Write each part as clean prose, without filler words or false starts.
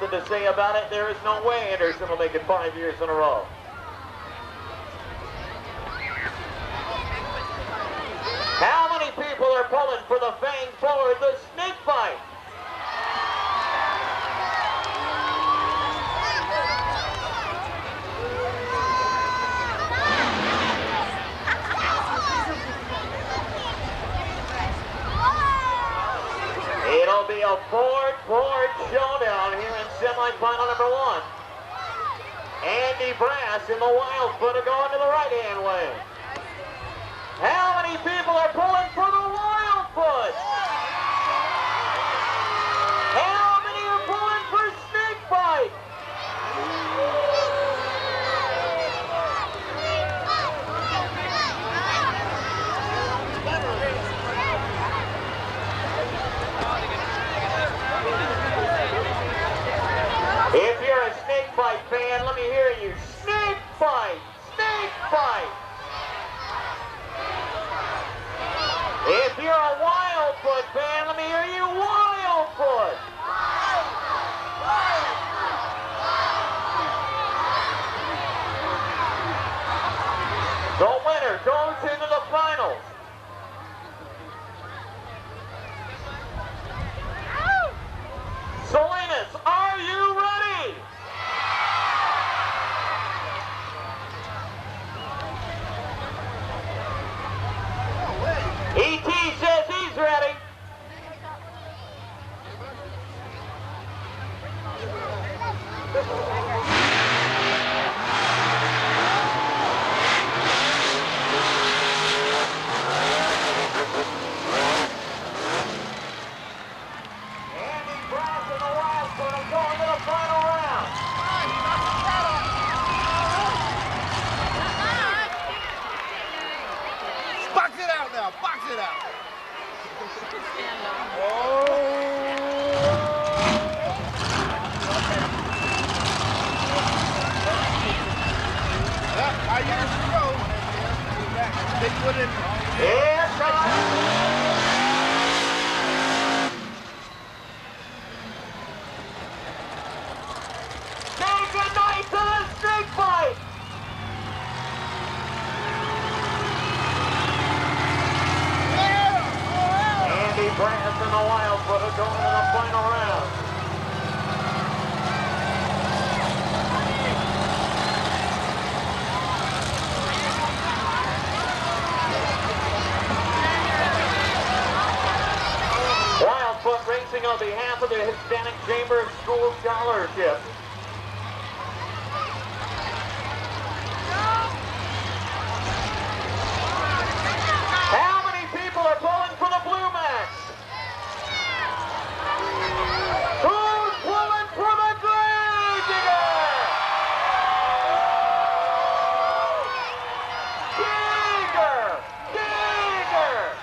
nothing to say about it. There is no way Anderson will make it 5 years in a row. How many people are pulling for the Fang Forward, the snake fight? It'll be a Ford showdown here in semifinal number 1. Andy Brass and the Wildfoot are going to the right-hand lane. How many people are pulling for the Wildfoot? How many are pulling for Snakebite? If you're a Snakebite fan, let me hear you. Snakebite! Snakebite! If you're a Wildfoot fan, let me hear you. Wildfoot! The winner goes into the finals. Salinas, are you ready? E.T. says he's ready. Andy Brass and the Wildfoot are going to the final round. Box it out now, box it out. Well, 5 years in a row. They put in. It's say goodnight to the Snakebite. Andy Brass and the Wildfoot are going to the final round. Wildfoot racing on behalf of the Hispanic Chamber of School Scholarship. How many people are pulling for the Blue Max? Who's pulling for the Gravedigger? Digger! Digger!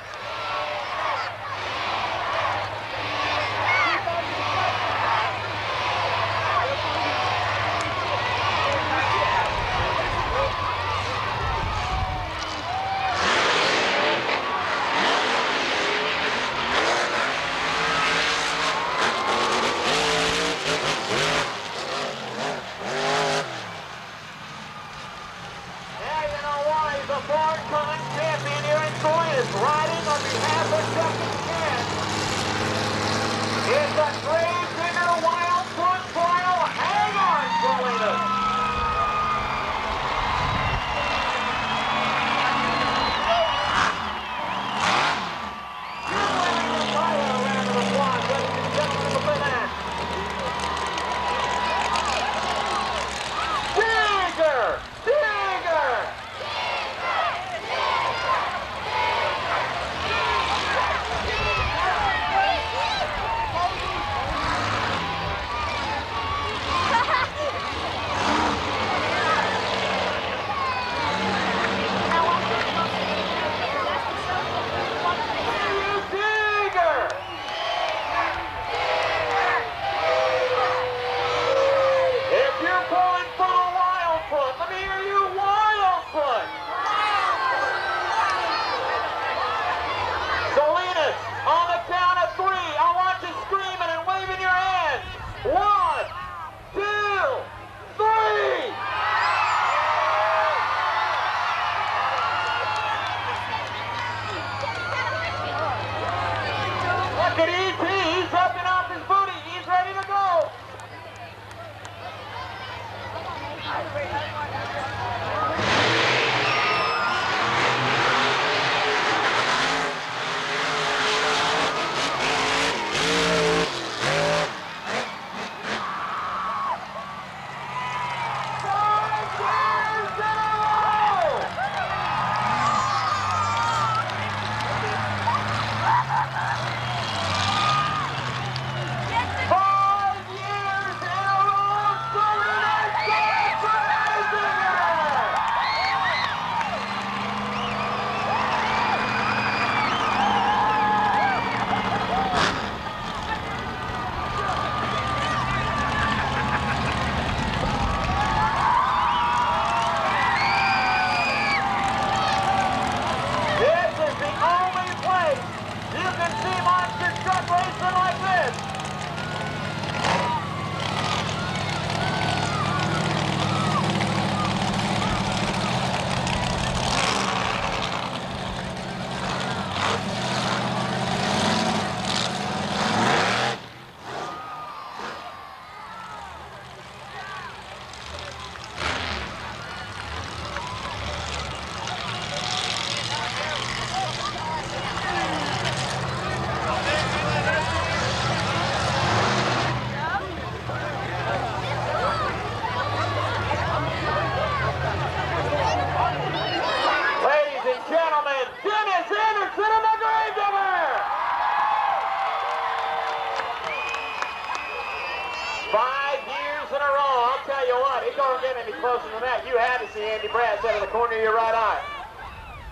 tell you what, it don't get any closer than that. You had to see Andy Brass out of the corner of your right eye.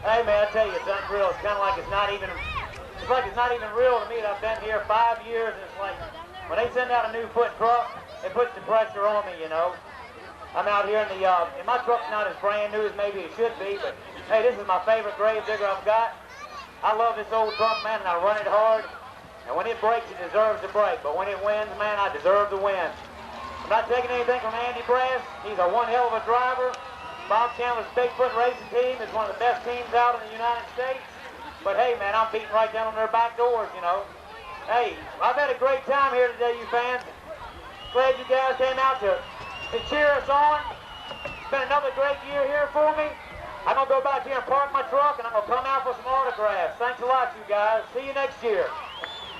Hey man, I tell you, it's unreal. It's kind of like it's not even real to me that I've been here 5 years, and it's like when they send out a new foot truck, it puts the pressure on me, you know. I'm out here in the, and my truck's not as brand new as maybe it should be, but hey, this is my favorite grave digger I've got. I love this old truck, man, and I run it hard. And when it breaks, it deserves to break. But when it wins, man, I deserve to win. I'm not taking anything from Andy Brass. He's a one hell of a driver. Bob Chandler's Bigfoot Racing Team is one of the best teams out in the United States. But hey, man, I'm beating right down on their back doors, you know. Hey, I've had a great time here today, you fans. Glad you guys came out to cheer us on. It's been another great year here for me. I'm going to go back here and park my truck, and I'm going to come out for some autographs. Thanks a lot, you guys. See you next year.